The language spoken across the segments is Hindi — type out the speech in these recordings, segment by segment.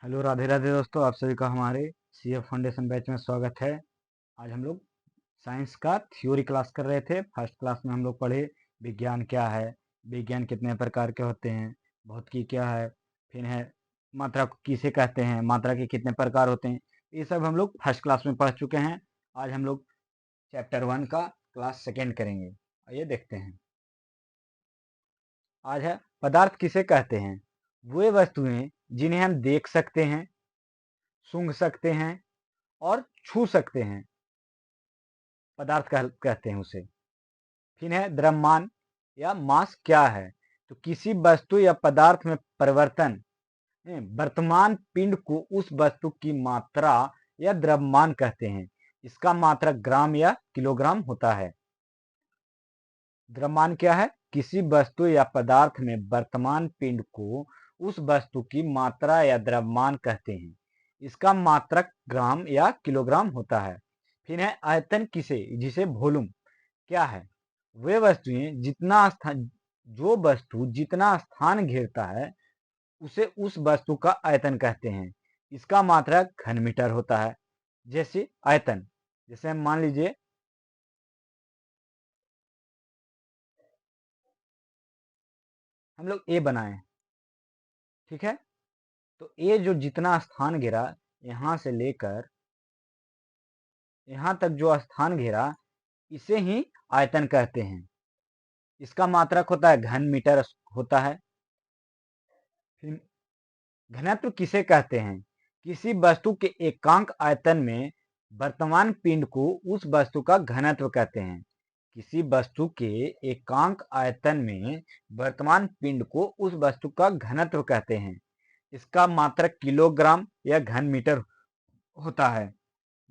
हेलो राधे राधे दोस्तों, आप सभी का हमारे सीएफ फाउंडेशन बैच में स्वागत है। आज हम लोग साइंस का थ्योरी क्लास कर रहे थे। फर्स्ट क्लास में हम लोग पढ़े विज्ञान क्या है, विज्ञान कितने प्रकार के होते हैं, भौतिकी क्या है, फिर है मात्रा को किसे कहते हैं, मात्रा के कितने प्रकार होते हैं। ये सब हम लोग फर्स्ट क्लास में पढ़ चुके हैं। आज हम लोग चैप्टर 1 का क्लास सेकेंड करेंगे। आइए देखते हैं। आज है पदार्थ किसे कहते हैं। वे वस्तुएं जिन्हें हम देख सकते हैं, सूंघ सकते हैं और छू सकते हैं, पदार्थ कहते हैं उसे। फिर है द्रव्यमान या मास क्या है। तो किसी वस्तु या पदार्थ में परिवर्तन वर्तमान पिंड को उस वस्तु की मात्रा या द्रव्यमान कहते हैं। इसका मात्रक ग्राम या किलोग्राम होता है। द्रव्यमान क्या है? किसी वस्तु या पदार्थ में वर्तमान पिंड को उस वस्तु की मात्रा या द्रव्यमान कहते हैं। इसका मात्रक ग्राम या किलोग्राम होता है। फिर है आयतन किसे, जिसे वॉल्यूम क्या है। वे वस्तुएं जितना स्थान, जो वस्तु जितना स्थान घेरता है उसे उस वस्तु का आयतन कहते हैं। इसका मात्रक घन मीटर होता है। जैसे आयतन, जैसे हम मान लीजिए हम लोग ए बनाए, ठीक है। तो ए जो जितना स्थान घेरा, यहां से लेकर यहां तक जो स्थान घेरा, इसे ही आयतन कहते हैं। इसका मात्रक होता है घन मीटर होता है। फिर घनत्व किसे कहते हैं? किसी वस्तु के एकांक आयतन में वर्तमान पिंड को उस वस्तु का घनत्व कहते हैं। किसी वस्तु के एकांक आयतन में वर्तमान पिंड को उस वस्तु का घनत्व कहते हैं। इसका मात्रक किलोग्राम या घन मीटर होता है।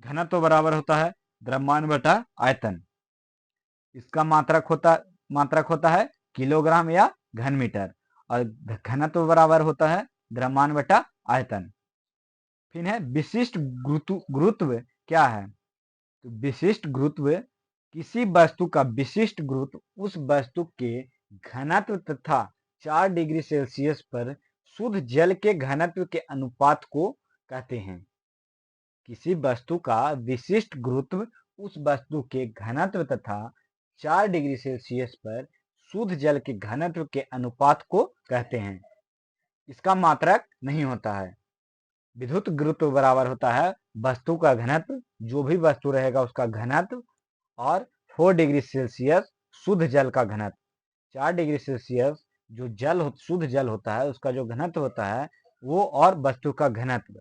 घनत्व बराबर होता है द्रव्यमान बटा आयतन। इसका मात्रक होता है किलोग्राम या घन मीटर, और घनत्व बराबर होता है द्रव्यमान बटा आयतन। फिर है विशिष्ट गुरुत्व क्या है। तो विशिष्ट गुरुत्व किसी वस्तु का विशिष्ट गुरुत्व उस वस्तु के घनत्व तथा 4 डिग्री सेल्सियस पर शुद्ध जल के घनत्व के अनुपात को कहते हैं। किसी वस्तु का विशिष्ट गुरुत्व उस वस्तु के घनत्व तथा 4 डिग्री सेल्सियस पर शुद्ध जल के घनत्व के अनुपात को कहते हैं। इसका मात्रक नहीं होता है। विद्युत गुरुत्व बराबर होता है वस्तु का घनत्व, जो भी वस्तु रहेगा उसका घनत्व, और 4 डिग्री सेल्सियस शुद्ध जल का घनत्व। 4 डिग्री सेल्सियस जो शुद्ध जल होता है उसका जो घनत्व होता है वो, और वस्तु का घनत्व,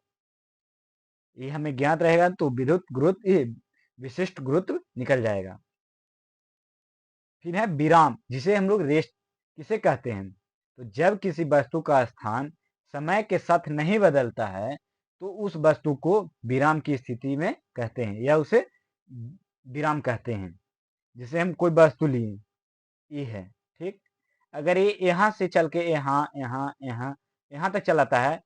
ये हमें ज्ञात रहेगा तो विद्युत गुरुत्व विशिष्ट गुरुत्व निकल जाएगा। फिर है विराम, जिसे हम लोग रेस्ट किसे कहते हैं। तो जब किसी वस्तु का स्थान समय के साथ नहीं बदलता है तो उस वस्तु को विराम की स्थिति में कहते हैं, या उसे विराम कहते हैं। जैसे हम कोई वस्तु लिए, ये है, ठीक। अगर ये यहाँ से चल के यहाँ यहाँ यहाँ यहाँ तक चलाता है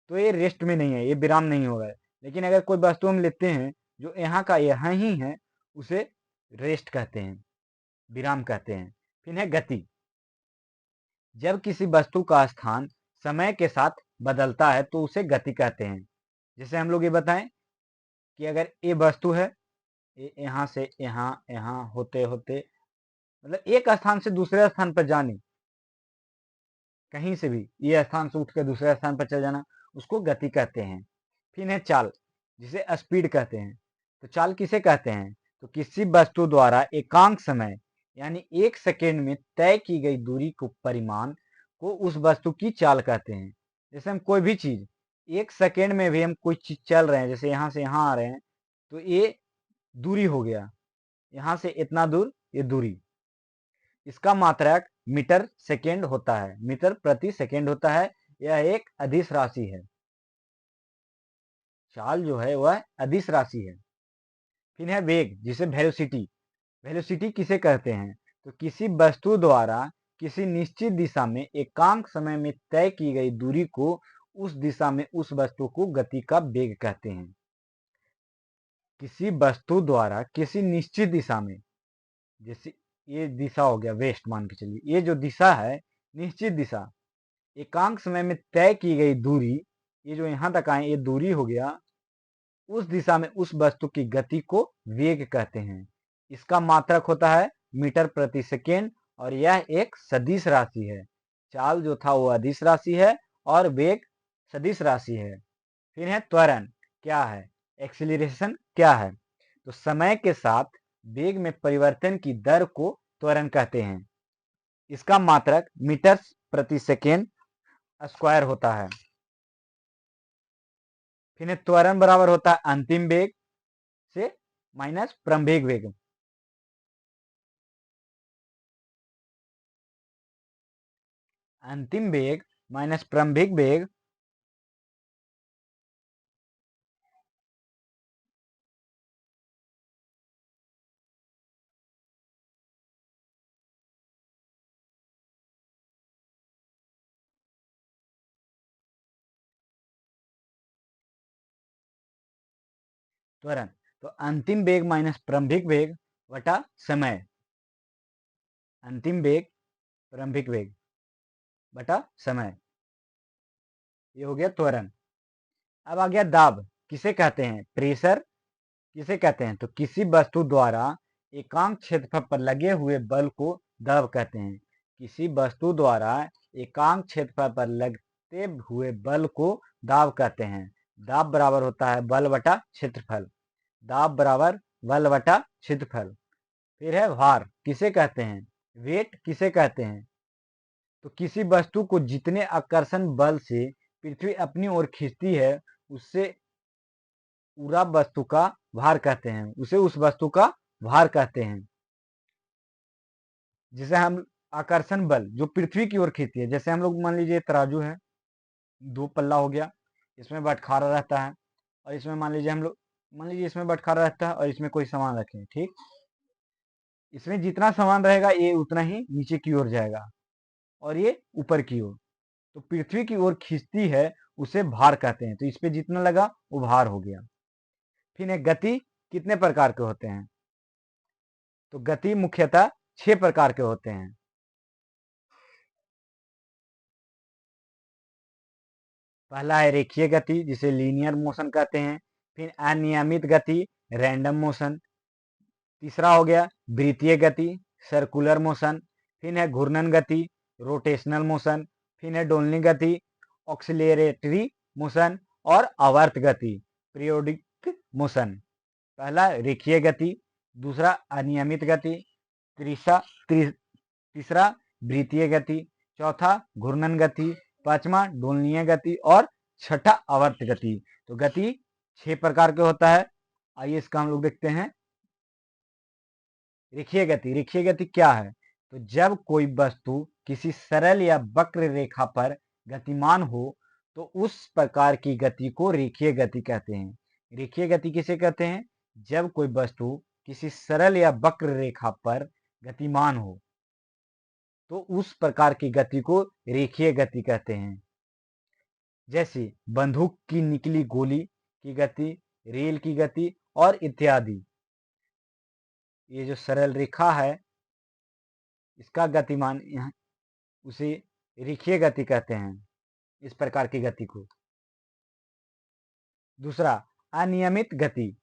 तो ये रेस्ट में नहीं है, ये विराम नहीं होगा। लेकिन अगर कोई वस्तु हम लेते हैं जो यहाँ का यहाँ ही है, उसे रेस्ट कहते हैं, विराम कहते हैं। फिर है गति, जब किसी वस्तु का स्थान समय के साथ बदलता है तो उसे गति कहते हैं। जैसे हम लोग ये बताएं कि अगर ये वस्तु है, यहाँ से यहाँ यहाँ होते होते, मतलब एक स्थान से दूसरे स्थान पर जानी, कहीं से भी ये स्थान से उठ कर दूसरे स्थान पर चल जाना, उसको गति कहते हैं। फिर है चाल, जिसे स्पीड कहते हैं। तो चाल किसे कहते हैं? तो किसी वस्तु द्वारा एकांक समय यानी 1 सेकेंड में तय की गई दूरी को परिमाण को उस वस्तु की चाल कहते हैं। जैसे हम कोई भी चीज 1 सेकेंड में भी हम कोई चीज चल रहे हैं, जैसे यहाँ से यहाँ आ रहे हैं, तो ये दूरी हो गया, यहाँ से इतना दूर, ये दूरी। इसका मात्रक मीटर सेकेंड होता है, मीटर प्रति सेकेंड होता है। यह एक अदिश राशि है। चाल जो है वह अदिश राशि है। फिर है वेग, जिसे वेलोसिटी, वेलोसिटी किसे कहते हैं? तो किसी वस्तु द्वारा किसी निश्चित दिशा में एकांक समय में तय की गई दूरी को उस दिशा में उस वस्तु को गति का वेग कहते हैं। किसी वस्तु द्वारा किसी निश्चित दिशा में, जैसे ये दिशा हो गया वेस्ट, मान के चलिए, ये जो दिशा है निश्चित दिशा, एकांक समय में तय की गई दूरी, ये जो यहाँ तक आए ये दूरी हो गया, उस दिशा में उस वस्तु की गति को वेग कहते हैं। इसका मात्रक होता है मीटर प्रति सेकेंड और यह एक सदिश राशि है। चाल जो था वो अदिश राशि है और वेग सदिश राशि है। फिर है त्वरण, क्या है? एक्सीलरेशन क्या है? तो समय के साथ वेग में परिवर्तन की दर को त्वरण कहते हैं। इसका मात्रक मीटर प्रति सेकेंड स्क्वायर होता है। फिर त्वरण बराबर होता है अंतिम वेग से माइनस प्रारंभिक वेग। अंतिम वेग माइनस प्रारंभिक वेग त्वरण, तो अंतिम वेग माइनस प्रारंभिक वेग बटा समय। अंतिम वेग प्रारंभिक वेग बटा समय, ये हो गया त्वरण। अब आ गया दाब, किसे कहते हैं? प्रेशर किसे कहते हैं? तो किसी वस्तु द्वारा एकांक क्षेत्रफल पर लगे हुए बल को दाब कहते हैं। किसी वस्तु द्वारा एकांक क्षेत्रफल पर लगते हुए बल को दाब कहते हैं। दाब बराबर होता है बल बटा क्षेत्रफल। दाब बराबर बल बटा क्षेत्रफल। फिर है भार, किसे कहते हैं? वेट किसे कहते हैं? तो किसी वस्तु को जितने आकर्षण बल से पृथ्वी अपनी ओर खींचती है उससे पूरा वस्तु का भार कहते हैं, उसे उस वस्तु का भार कहते हैं। जिसे हम आकर्षण बल जो पृथ्वी की ओर खींचती है, जैसे हम लोग मान लीजिए तराजू है, दो पल्ला हो गया, इसमें बटखारा रहता है और इसमें मान लीजिए हम लोग मान लीजिए इसमें बटखारा रहता है और इसमें कोई सामान रखें, ठीक, इसमें जितना सामान रहेगा ये उतना ही नीचे की ओर जाएगा और ये ऊपर की ओर, तो पृथ्वी की ओर खींचती है उसे भार कहते हैं। तो इस पे जितना लगा वो भार हो गया। फिर एक गति कितने प्रकार के होते हैं? तो गति मुख्यतः 6 प्रकार के होते हैं। पहला है रेखीय गति जिसे लीनियर मोशन कहते हैं। फिर अनियमित गति रैंडम मोशन। तीसरा हो गया वृत्तीय गति सर्कुलर मोशन। फिर है घूर्णन गति रोटेशनल मोशन। फिर है डोलनी गति ऑक्सिलरेटरी मोशन और आवर्त गति पीरियोडिक मोशन। पहला रेखीय गति, दूसरा अनियमित गति, तीसरा वृत्तीय गति, चौथा घूर्णन गति, पांचवा डोलनीय गति और छठा आवर्त गति। तो गति 6 प्रकार के होता है। आइए इसका हम लोग देखते हैं। रेखीय गति, रेखीय गति क्या है? तो जब कोई वस्तु किसी सरल या वक्र रेखा पर गतिमान हो तो उस प्रकार की गति को रेखीय गति कहते हैं। रेखीय गति किसे कहते हैं? जब कोई वस्तु किसी सरल या वक्र रेखा पर गतिमान हो तो उस प्रकार की गति को रेखीय गति कहते हैं। जैसे बंदूक की निकली गोली की गति, रेल की गति और इत्यादि। ये जो सरल रेखा है इसका गतिमान यहाँ उसे रेखीय गति कहते हैं, इस प्रकार की गति को। दूसरा अनियमित गति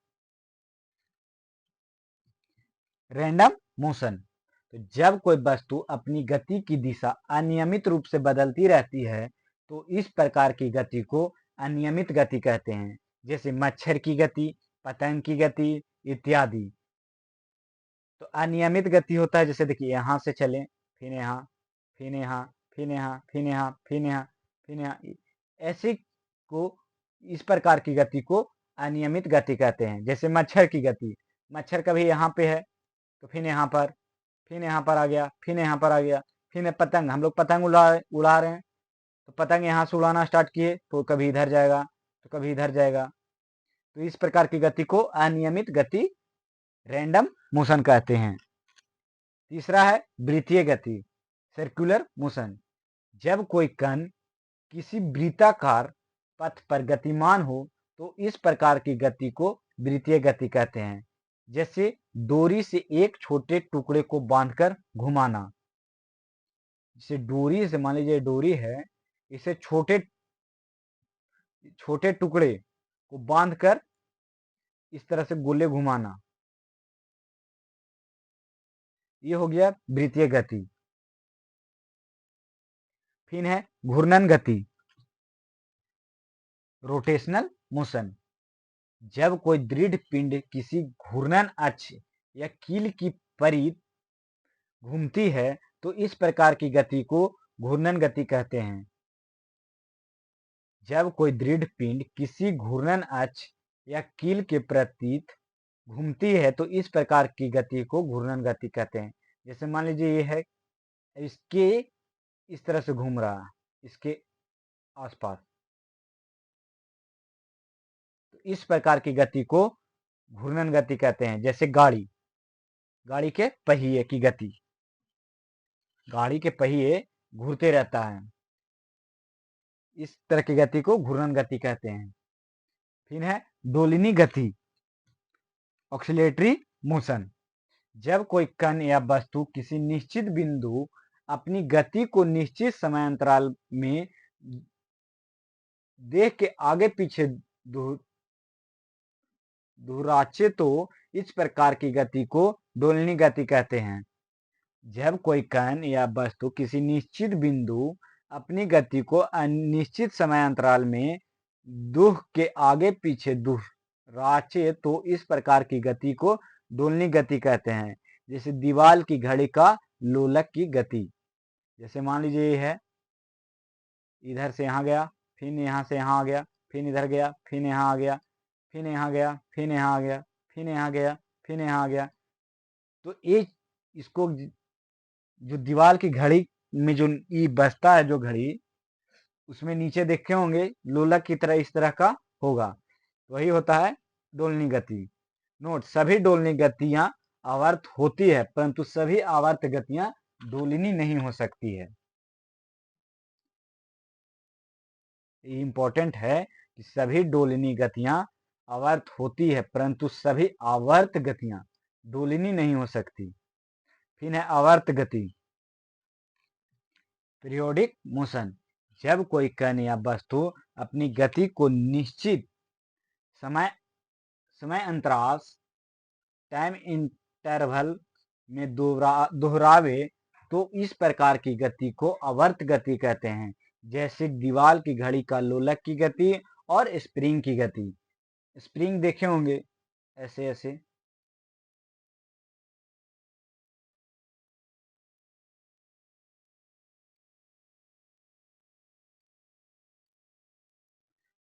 रैंडम मोशन। तो जब कोई वस्तु अपनी गति की दिशा अनियमित रूप से बदलती रहती है तो इस प्रकार की गति को अनियमित गति कहते हैं। जैसे मच्छर की गति, पतंग की गति इत्यादि। तो अनियमित गति होता है जैसे देखिए यहाँ से चले फिर यहाँ फिर यहाँ फिर यहाँ फिर यहाँ फिर यहाँ फिर यहाँ, ऐसे को इस प्रकार की गति को अनियमित गति कहते हैं। जैसे मच्छर की गति, मच्छर कभी यहाँ पे है तो फिर यहाँ पर आ गया, फिर यहाँ पर आ गया। फिर पतंग, हम लोग पतंग उड़ा रहे हैं तो पतंग यहाँ से उड़ाना स्टार्ट किए तो कभी इधर जाएगा तो कभी इधर जाएगा। तो इस प्रकार की गति को अनियमित गति रैंडम मोशन कहते हैं। तीसरा है वृत्तीय गति सर्कुलर मोशन। जब कोई कण किसी वृत्ताकार पथ पर गतिमान हो तो इस प्रकार की गति को वृत्तीय गति कहते हैं। जैसे डोरी से एक छोटे टुकड़े को बांधकर घुमाना। जैसे डोरी से मान लीजिए डोरी है, इसे छोटे छोटे टुकड़े को बांधकर इस तरह से गोले घुमाना, ये हो गया वृत्तीय गति। फिर है घूर्णन गति, रोटेशनल मोशन। जब कोई दृढ़ पिंड किसी घूर्णन अक्ष या कील की परिध घूमती है तो इस प्रकार की गति को घूर्णन गति कहते हैं। जब कोई दृढ़ पिंड किसी घूर्णन अक्ष या कील के प्रतीत घूमती है तो इस प्रकार की गति को घूर्णन गति कहते हैं। जैसे मान लीजिए ये है, इसके इस तरह से घूम रहा है, इसके आसपास, तो इस प्रकार की गति को घूर्णन गति कहते हैं। जैसे गाड़ी के पहिए की गति, गाड़ी के पहिए घूरते रहता है, इस तरह की गति को घूर्णन गति कहते हैं। फिर है डोलिनी गति, ऑक्सिलेटरी मोशन। जब कोई कण या वस्तु किसी निश्चित बिंदु अपनी गति को निश्चित समय अंतराल में देख के आगे पीछे दोहराचे तो इस प्रकार की गति को डोलिनी गति कहते हैं। जब कोई कण या वस्तु किसी निश्चित बिंदु अपनी गति को अनिश्चित समय अंतराल में दुह के आगे पीछे दोहराचे तो इस प्रकार की गति को डोलनी गति कहते हैं। जैसे दीवार की घड़ी का लोलक की गति। जैसे मान लीजिए ये है, इधर से यहाँ गया, फिर यहाँ से यहाँ आ गया, फिर इधर गया, फिर यहाँ आ गया, फिर यहाँ गया, फिर यहाँ आ गया, फिर यहाँ गया, फिर यहाँ आ गया। तो ये इसको जो दीवार की घड़ी में जो ई बजता है, जो घड़ी, उसमें नीचे देखे होंगे लोलक की तरह इस तरह का होगा, वही होता है डोलनी गति। नोट, सभी डोलनी गतियां आवर्त होती है परंतु सभी आवर्त गतियां डोलिनी नहीं हो सकती है। ये इंपॉर्टेंट है कि सभी डोलिनी गतियां आवर्त होती है परंतु सभी आवर्त गतियां डोलिनी नहीं हो सकती। फिर है आवर्त गति, पीरियोडिक मोशन। जब कोई कण या वस्तु अपनी गति को निश्चित समय अंतराल टाइम इंटरवल में दोहरावे तो इस प्रकार की गति को आवर्त गति कहते हैं। जैसे दीवार की घड़ी का लोलक की गति और स्प्रिंग की गति। स्प्रिंग देखे होंगे ऐसे ऐसे,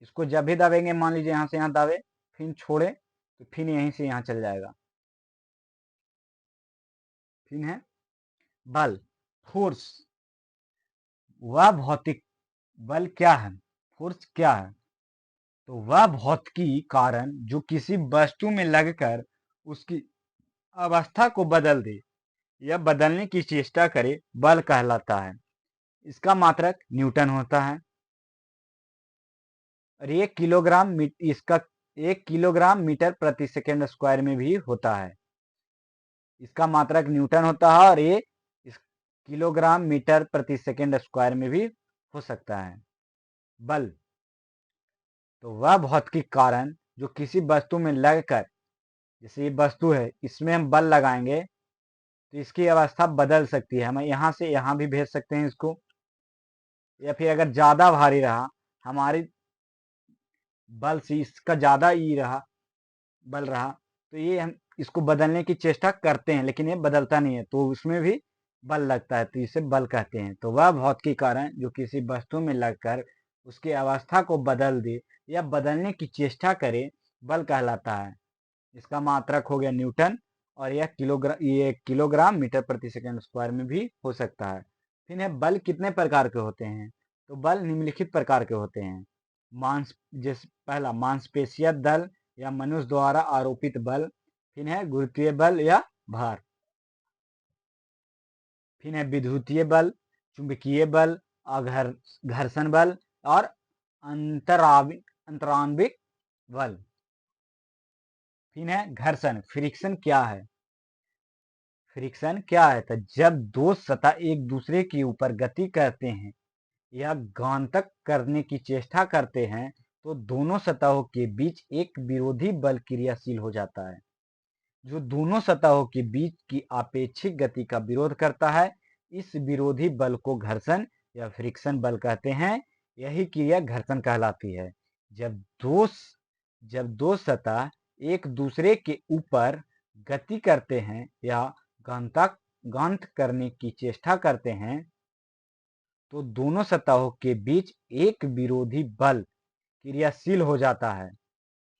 इसको जब भी दबेंगे, मान लीजिए यहाँ से यहाँ दबे, फिर छोड़े तो फिर यहीं से यहाँ चल जाएगा। फिर है बल, फोर्स। वह भौतिक बल क्या है, फोर्स क्या है? तो वह भौतिकी कारण जो किसी वस्तु में लगकर उसकी अवस्था को बदल दे या बदलने की चेष्टा करे, बल कहलाता है। इसका मात्रक न्यूटन होता है और इसका 1 किलोग्राम मीटर प्रति सेकेंड स्क्वायर में भी होता है। इसका मात्रक न्यूटन होता है और ये इस किलोग्राम मीटर प्रति सेकेंड स्क्वायर में भी हो सकता है। बल, तो वह भौतिक कारण जो किसी वस्तु में लगकर, जैसे ये वस्तु है, इसमें हम बल लगाएंगे तो इसकी अवस्था बदल सकती है। हम यहाँ से यहाँ भी भेज सकते हैं इसको, या फिर अगर ज्यादा भारी रहा, हमारी बल से इसका ज्यादा ई रहा, बल रहा, तो ये हम इसको बदलने की चेष्टा करते हैं लेकिन ये बदलता नहीं है, तो उसमें भी बल लगता है, तो इसे बल कहते हैं। तो वह भौतिकी कारण जो किसी वस्तु में लगकर उसकी अवस्था को बदल दे या बदलने की चेष्टा करे, बल कहलाता है। इसका मात्रक हो गया न्यूटन और यह किलोग्राम मीटर प्रति सेकंड स्क्वायर में भी हो सकता है। फिर है बल कितने प्रकार के होते हैं? तो बल निम्नलिखित प्रकार के होते हैं। पहला मांसपेशीय बल या मनुष्य द्वारा आरोपित बल। फिर है गुरुत्वीय बल या भार। फिर है विद्युतीय बल, चुंबकीय बल, घर्षण बल और अंतराण्विक बल। फिर है घर्षण, फ्रिक्शन क्या है? फ्रिक्शन क्या है? तो जब दो सतह एक दूसरे के ऊपर गति करते हैं या गांतक करने की चेष्टा करते हैं तो दोनों सतहों के बीच एक विरोधी बल क्रियाशील हो जाता है। जो दोनों सतहों के बीच की आपेक्षिक गति का विरोध करता है, इस विरोधी बल को घर्षण या फ्रिक्शन बल कहते हैं। यही क्रिया घर्षण कहलाती है। जब दो जब दो सतह एक दूसरे के ऊपर गति करते हैं या गंत करने की चेष्टा करते हैं, तो दोनों सतहों के बीच एक विरोधी बल क्रियाशील हो जाता है।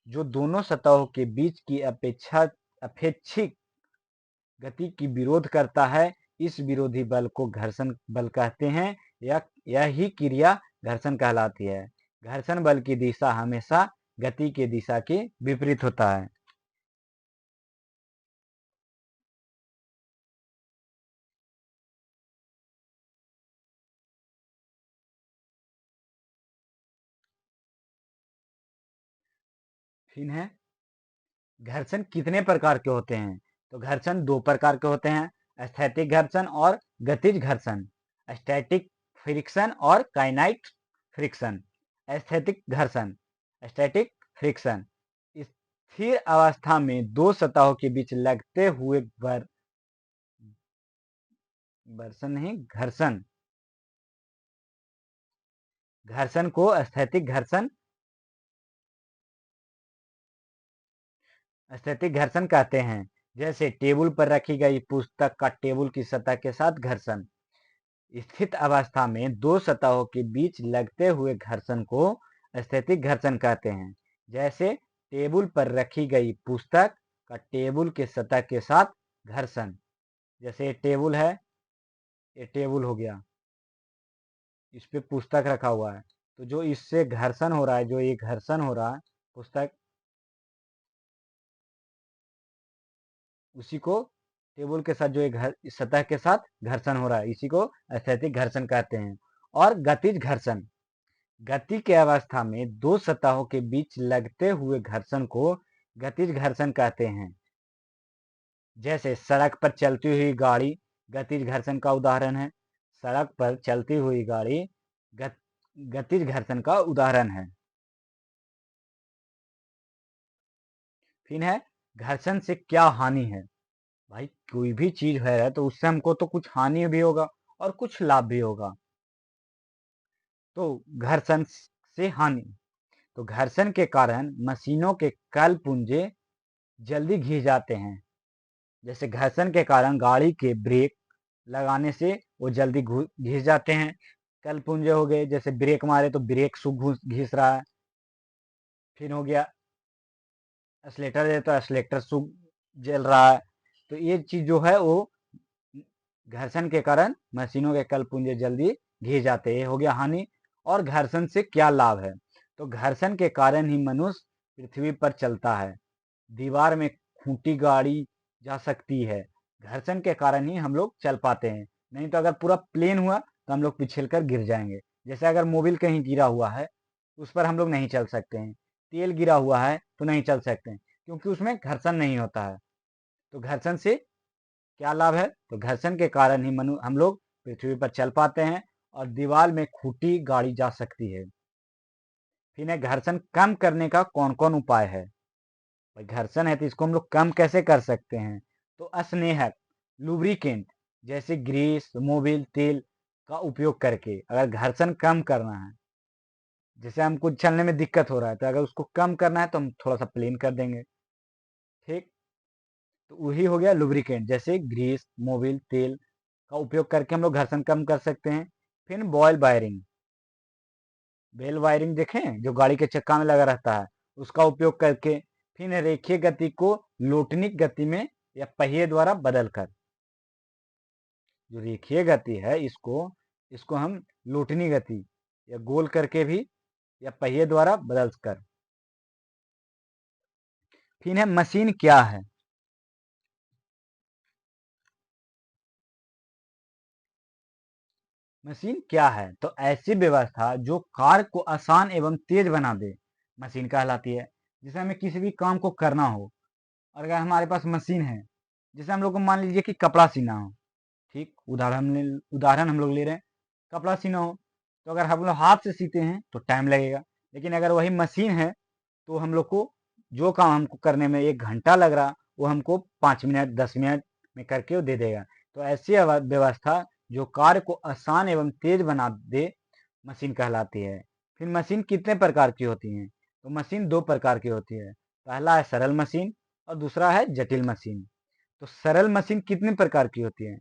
जो दोनों सतहों के बीच की अपेक्षिक गति की विरोध करता है, इस विरोधी बल को घर्षण बल कहते हैं। यही क्रिया घर्षण कहलाती है। घर्षण बल की दिशा हमेशा गति की दिशा के विपरीत होता है। फिर है घर्षण कितने प्रकार के होते हैं? तो घर्षण दो प्रकार के होते हैं, स्थैतिक घर्षण और गतिज घर्षण। स्टैटिक फ्रिक्शन और काइनेटिक फ्रिक्शन। स्थैतिक घर्षण, स्टैटिक फ्रिक्शन, स्थिर अवस्था में दो सतहों के बीच लगते हुए घर्षण को स्थैतिक घर्षण कहते हैं। जैसे टेबल पर रखी गई पुस्तक का टेबल की सतह के साथ घर्षण। स्थित अवस्था में दो सतहों के बीच लगते हुए घर्षण को स्थैतिक घर्षण कहते हैं। जैसे टेबल पर रखी गई पुस्तक का टेबल के सतह के साथ घर्षण। जैसे ये टेबल है, ये टेबल हो गया, इस पे पुस्तक रखा हुआ है, तो जो इससे घर्षण हो रहा है, जो ये घर्षण हो रहा है पुस्तक, उसी को टेबल के साथ जो एक सतह के साथ घर्षण हो रहा है, इसी को स्थैतिक घर्षण कहते हैं। और गतिज घर्षण, गति के अवस्था में दो सतहों के बीच लगते हुए घर्षण को गतिज घर्षण कहते हैं। जैसे सड़क पर चलती हुई गाड़ी गतिज घर्षण का उदाहरण है। सड़क पर चलती हुई गाड़ी गतिज घर्षण का उदाहरण है। फिर है घर्षण से क्या हानि है? भाई कोई भी चीज है तो उससे हमको तो कुछ हानि भी होगा और कुछ लाभ भी होगा। तो घर्षण से हानि, तो घर्षण के कारण मशीनों के कल पुंजे जल्दी घिस जाते हैं। जैसे घर्षण के कारण गाड़ी के ब्रेक लगाने से वो जल्दी घिस जाते हैं। कल पुंजे हो गए, जैसे ब्रेक मारे तो ब्रेक सु घिस रहा है। फिर हो गया एक्सलेटर दे तो एक्सलेटर सु जल रहा है। तो ये चीज जो है वो घर्षण के कारण मशीनों के कल पुंजे जल्दी घिस जाते हैं। ये हो गया हानि। और घर्षण से क्या लाभ है? तो घर्षण के कारण ही मनुष्य पृथ्वी पर चलता है। दीवार में खूंटी गाड़ी जा सकती है। घर्षण के कारण ही हम लोग चल पाते हैं। नहीं तो अगर पूरा प्लेन हुआ तो हम लोग पिछल कर गिर जाएंगे। जैसे अगर मोबिल कहीं गिरा हुआ है, उस पर हम लोग नहीं चल सकते हैं। तेल गिरा हुआ है तो नहीं चल सकते हैं, क्योंकि उसमें घर्षण नहीं होता है। तो घर्षण से क्या लाभ है? तो घर्षण के कारण ही हम लोग पृथ्वी पर चल पाते हैं और दीवार में खूंटी गाड़ी जा सकती है। फिर घर्षण कम करने का कौन कौन उपाय है? भाई घर्षण है तो इसको हम लोग कम कैसे कर सकते हैं? तो स्नेहक लुब्रिकेंट जैसे ग्रीस मोबिल तेल का उपयोग करके अगर घर्षण कम करना है, जैसे हमको चलने में दिक्कत हो रहा है, तो अगर उसको कम करना है तो हम थोड़ा सा प्लेन कर देंगे। ठीक, तो वही हो गया लुब्रिकेंट। जैसे ग्रीस मोबिल तेल का उपयोग करके हम लोग घर्षण कम कर सकते हैं। फिर बॉयल वायरिंग, बेल वायरिंग देखें जो गाड़ी के चक्का में लगा रहता है, उसका उपयोग करके। फिर रेखीय गति को लोटनिक गति में या पहिए द्वारा बदलकर, जो रेखीय गति है इसको हम लोटनी गति या गोल करके भी या पहिए द्वारा बदल कर। फिर है मशीन क्या है? मशीन क्या है? तो ऐसी व्यवस्था जो कार्य को आसान एवं तेज बना दे, मशीन कहलाती है। जैसे हमें किसी भी काम को करना हो और अगर हमारे पास मशीन है, जैसे हम लोग को मान लीजिए कि कपड़ा सीना हो। ठीक, उदाहरण हम लोग ले रहे हैं, कपड़ा सीना हो तो अगर हम लोग हाथ से सीते हैं तो टाइम लगेगा। लेकिन अगर वही मशीन है तो हम लोग को जो काम हमको करने में 1 घंटा लग रहा वो हमको 5 मिनट 10 मिनट में करके वो दे देगा। तो ऐसी व्यवस्था जो कार्य को आसान एवं तेज बना दे मशीन कहलाती है। फिर मशीन कितने प्रकार की होती हैं? तो मशीन 2 प्रकार की होती है। पहला है सरल मशीन और दूसरा है जटिल मशीन। तो सरल मशीन कितने प्रकार की होती है?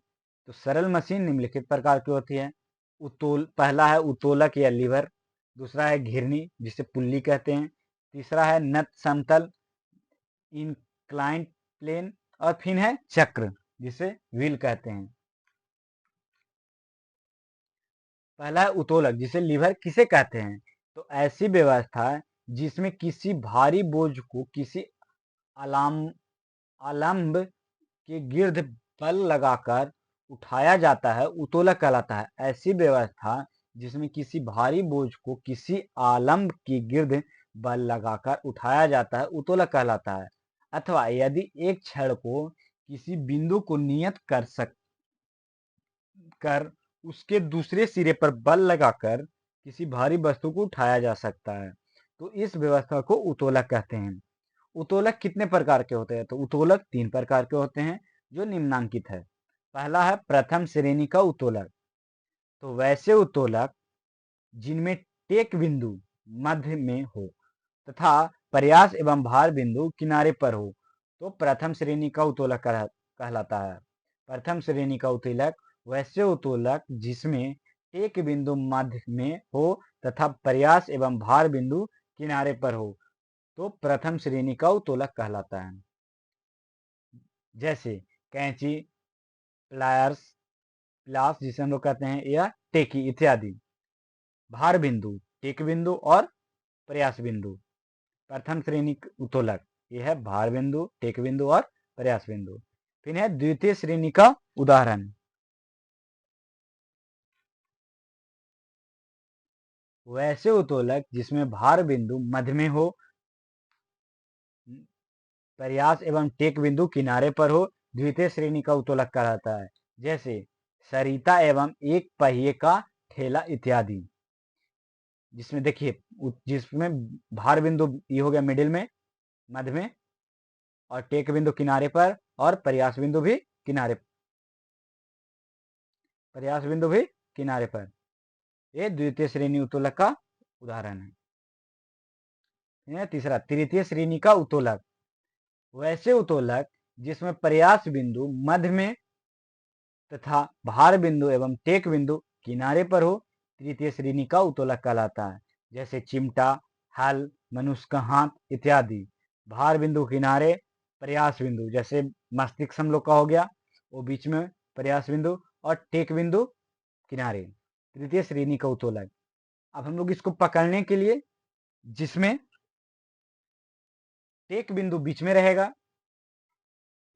तो सरल मशीन निम्नलिखित प्रकार की होती है। पहला है उत्तोलक या लीवर, दूसरा है घिरनी जिसे पुल्ली कहते हैं, तीसरा है नत समतल इंक्लाइंट प्लेन और फिर है चक्र जिसे व्हील कहते हैं। पहला है उत्तोलक जिसे लीवर किसे कहते हैं? तो ऐसी व्यवस्था जिसमें किसी भारी बोझ को किसी अलाम आलम्ब के गिर्द बल लगाकर उठाया जाता है उत्तोलक कहलाता है। ऐसी व्यवस्था जिसमें किसी भारी बोझ को किसी आलम्ब की गिर्द बल लगाकर उठाया जाता है उत्तोलक कहलाता है। अथवा यदि एक छड़ को किसी बिंदु को नियत कर उसके दूसरे सिरे पर बल लगाकर किसी भारी वस्तु को उठाया जा सकता है तो इस व्यवस्था को उत्तोलक कहते हैं। उत्तोलक कितने प्रकार के होते हैं? तो उत्तोलक 3 प्रकार के होते हैं जो निम्नांकित है। पहला है प्रथम श्रेणी का उत्तोलक। तो वैसे उत्तोलक जिनमें टेक बिंदु मध्य में हो तथा प्रयास एवं भार बिंदु किनारे पर हो तो प्रथम श्रेणी का उत्तोलक कहलाता है। प्रथम श्रेणी का उत्तोलक वैसे उत्तोलक जिसमें टेक बिंदु मध्य में हो तथा प्रयास एवं भार बिंदु किनारे पर हो तो प्रथम श्रेणी का उत्तोलक कहलाता है। जैसे कैंची, प्लायर्स, प्लास जिसे हम लोग कहते हैं या टेकी इत्यादि। भार बिंदु, टेक बिंदु और प्रयास बिंदु प्रथम श्रेणी उत्तोलक ये है भार बिंदु, टेक बिंदु और प्रयास बिंदु। फिर है द्वितीय श्रेणी का उदाहरण। वैसे उत्तोलक जिसमें भार बिंदु मध्य में हो, प्रयास एवं टेक बिंदु किनारे पर हो द्वितीय श्रेणी का उत्तोलक कहलाता है। जैसे सरिता एवं एक पहिए का ठेला इत्यादि। जिसमें देखिए जिसमें भार बिंदु ये हो गया मिडिल में मध्य में और टेक बिंदु किनारे पर और प्रयास बिंदु भी किनारे पर ये द्वितीय श्रेणी उत्तोलक का उदाहरण है। तीसरा तृतीय श्रेणी का उत्तोलक वैसे उत्तोलक जिसमें प्रयास बिंदु मध्य में तथा भार बिंदु एवं टेक बिंदु किनारे पर हो तृतीय श्रेणी का उत्तोलक कहलाता है। जैसे चिमटा, हल, मनुष्य का हाथ इत्यादि। भार बिंदु किनारे, प्रयास बिंदु जैसे मस्तिष्क हम लोग का हो गया वो बीच में प्रयास बिंदु और टेक बिंदु किनारे तृतीय श्रेणी का उत्तोलक। अब हम लोग इसको पकड़ने के लिए जिसमें टेक बिंदु बीच में रहेगा,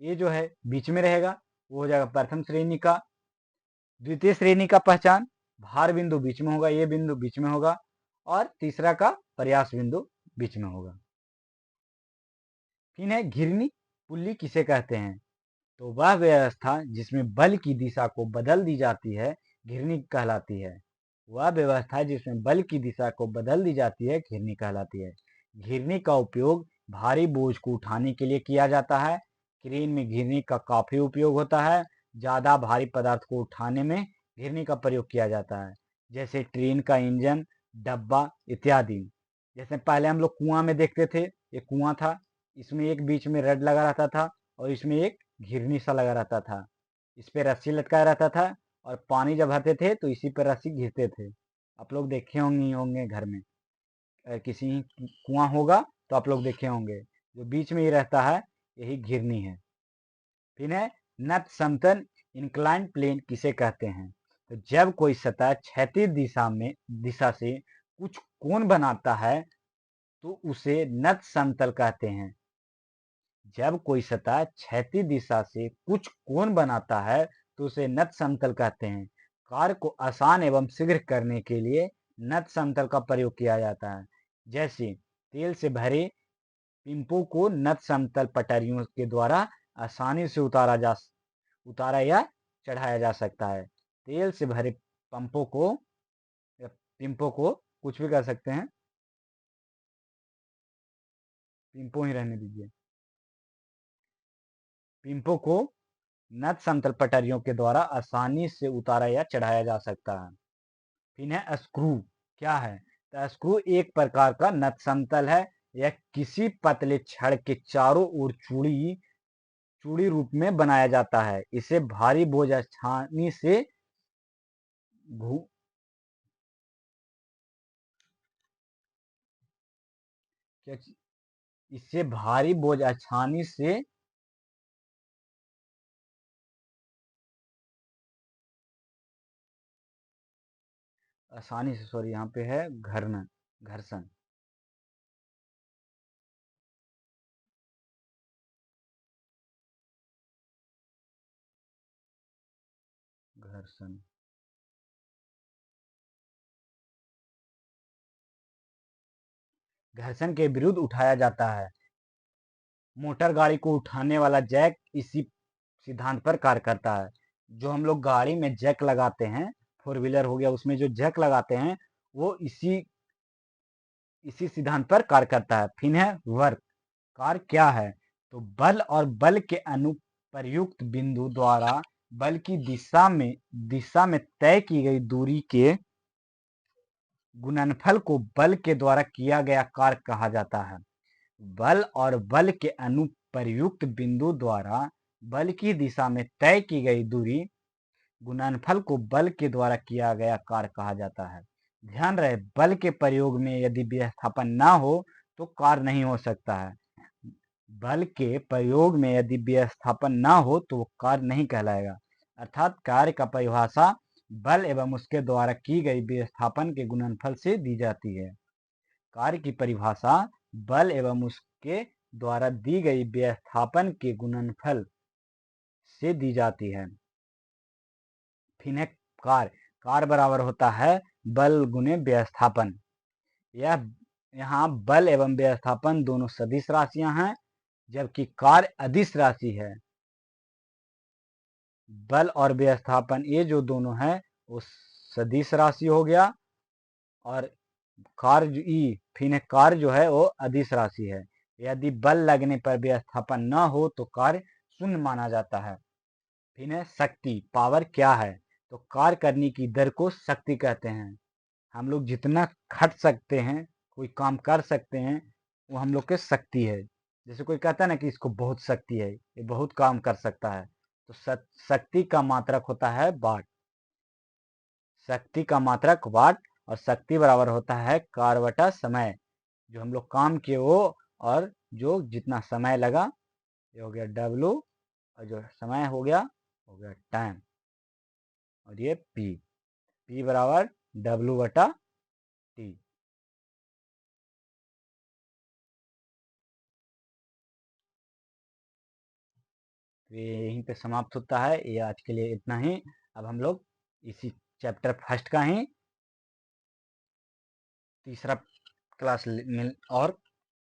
ये जो है बीच में रहेगा वो हो जाएगा प्रथम श्रेणी का। द्वितीय श्रेणी का पहचान भार बिंदु बीच में होगा, ये बिंदु बीच में होगा और तीसरा का प्रयास बिंदु बीच में होगा। फिर है घिरनी पुल्ली किसे कहते हैं? तो वह व्यवस्था जिसमें बल की दिशा को बदल दी जाती है घिरनी कहलाती है। वह व्यवस्था जिसमें बल की दिशा को बदल दी जाती है घिरनी कहलाती है। घिरनी का उपयोग भारी बोझ को उठाने के लिए किया जाता है। क्रेन में घिरनी का काफी उपयोग होता है। ज्यादा भारी पदार्थ को उठाने में घिरनी का प्रयोग किया जाता है। जैसे ट्रेन का इंजन, डब्बा इत्यादि। जैसे पहले हम लोग कुआं में देखते थे, ये कुआं था, इसमें एक बीच में रड लगा रहता था और इसमें एक घिरनी सा लगा रहता था। इस पे रस्सी लटकाया रहता था और पानी जब भरते थे तो इसी पर रस्सी घिरते थे। आप लोग देखे होंगे घर में, किसी कुआं होगा तो आप लोग देखे होंगे। जो बीच में ही रहता है यही घिरनी है। फिर है नत समतल इंक्लाइन प्लेन किसे कहते हैं? तो जब कोई सतह क्षैतिज दिशा से कुछ कोण बनाता है तो उसे नत समतल कहते हैं। जब कोई सतह क्षैतिज दिशा से कुछ कोण बनाता है तो उसे नत समतल कहते हैं। कार्य को आसान एवं शीघ्र करने के लिए नत समतल का प्रयोग किया जाता है। जैसे तेल से भरे पिंपों को नत समतल पटरियों के द्वारा आसानी से उतारा या चढ़ाया जा सकता है। तेल से भरे पंपों को या पिंपों को कुछ भी कर सकते हैं पिंपो ही रहने दीजिए। पिंपो को नट समतल पटरियों के द्वारा आसानी से उतारा या चढ़ाया जा सकता है। फिर है स्क्रू। क्या है? तो स्क्रू एक प्रकार का नट समतल है। यह किसी पतले छड़ के चारों ओर चूड़ी चूड़ी रूप में बनाया जाता है। इसे भारी बोझ आसानी से घू क्या इससे भारी बोझ आसानी से सॉरी यहाँ पे है घर्षण घर्षण घर्षण के विरुद्ध उठाया जाता है। मोटर गाड़ी को उठाने वाला जैक इसी सिद्धांत पर कार्य करता है। जो हम लोग गाड़ी में जैक लगाते हैं, फोर व्हीलर हो गया, उसमें जो जैक लगाते हैं वो इसी सिद्धांत पर कार्य करता है। फिर है वर्क। कार्य क्या है? तो बल और बल के अनुप्रयुक्त बिंदु द्वारा बल की दिशा में तय की गई दूरी के गुणनफल को बल के द्वारा किया गया कार्य कहा जाता है। बल और बल के अनुप्रयुक्त बिंदु द्वारा बल की दिशा में तय की गई दूरी गुणनफल को बल के द्वारा किया गया कार्य कहा जाता है। ध्यान रहे, बल के प्रयोग में यदि विस्थापन ना हो तो कार्य नहीं हो सकता है। बल के प्रयोग में यदि विस्थापन ना हो तो वो कार्य नहीं कहलाएगा। अर्थात कार्य का परिभाषा बल एवं उसके द्वारा की गई विस्थापन के गुणनफल से दी जाती है। कार्य की परिभाषा बल एवं उसके द्वारा दी गई विस्थापन के गुणनफल से दी जाती है। फिर है कार्य। कार्य बराबर होता है बल गुने विस्थापन। यह यहाँ बल एवं विस्थापन दोनों सदिश राशियां हैं, जबकि कार्य अदिश राशि है। बल और विस्थापन ये जो दोनों है वो सदिश राशि हो गया, और कार्य ई फिर कार्य जो है वो अदिश राशि है। यदि बल लगने पर विस्थापन न हो तो कार्य शून्य माना जाता है। फिर है शक्ति। पावर क्या है? तो कार्य करने की दर को शक्ति कहते हैं। हम लोग जितना खट सकते हैं, कोई काम कर सकते हैं, वो हम लोग के शक्ति है। जैसे कोई कहता है ना कि इसको बहुत शक्ति है, ये बहुत काम कर सकता है, तो शक्ति का मात्रक होता है वाट। शक्ति का मात्रक वाट, और शक्ति बराबर होता है कार्य बटा समय। जो हम लोग काम किए वो, और जो जितना समय लगा, ये हो गया W, और जो समय हो गया टाइम, और ये P बराबर W बटा T। तो ये यहीं पे समाप्त होता है। ये आज के लिए इतना ही। अब हम लोग इसी चैप्टर फर्स्ट का ही तीसरा क्लास मिल और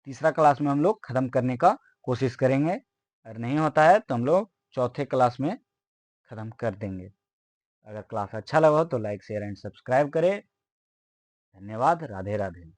तीसरा क्लास में हम लोग ख़त्म करने का कोशिश करेंगे। अगर नहीं होता है तो हम लोग चौथे क्लास में ख़त्म कर देंगे। अगर क्लास अच्छा लगा हो तो लाइक शेयर एंड सब्सक्राइब करें। धन्यवाद। राधे राधे।